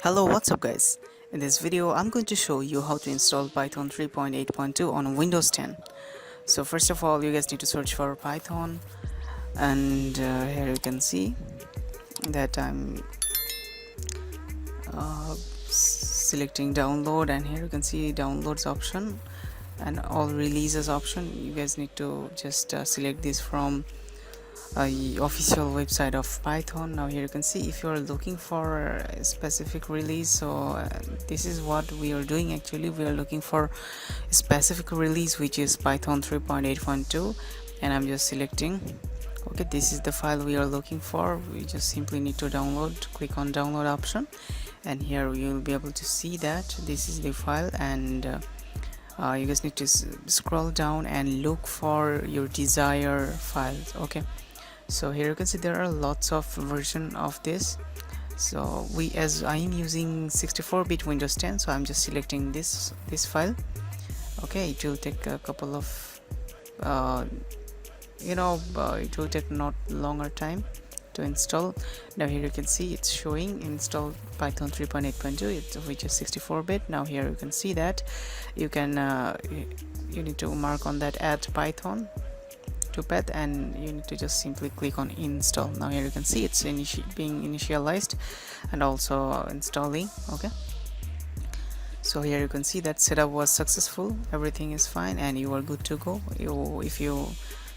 Hello, what's up guys? In this video I'm going to show you how to install Python 3.8.2 on Windows 10. So first of all, you guys need to search for Python, and here you can see that I'm selecting download, and here you can see downloads option and all releases option. You guys need to just select this from official website of Python. Now here you can see if you are looking for a specific release, so this is what we are doing. Actually, we are looking for a specific release which is Python 3.8.2, and I'm just selecting. Okay, this is the file we are looking for. We just simply need to download. Click on download option, and here you will be able to see that this is the file, and you guys need to scroll down and look for your desired files. Okay, so here you can see there are lots of version of this. So as I am using 64-bit Windows 10, so I'm just selecting this file. Okay, it will take a couple of it will take not longer time to install. Now here you can see it's showing install Python 3.8.2, which is 64-bit. Now here you can see that you can you need to mark on that add Python to path, and you need to just simply click on install. Now here you can see it's being initialized and also installing. Okay, so here you can see that setup was successful, everything is fine, and you are good to go. If you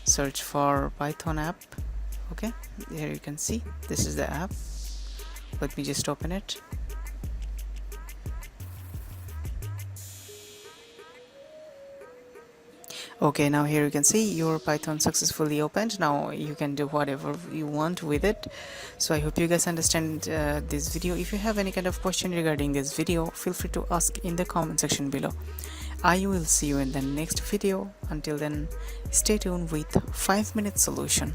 search for Python app, okay, here you can see this is the app. Let me just open it. Okay, now here you can see your Python successfully opened. Now you can do whatever you want with it. So I hope you guys understand this video. If you have any kind of question regarding this video, feel free to ask in the comment section below. I will see you in the next video. Until then, stay tuned with 5-minute solution.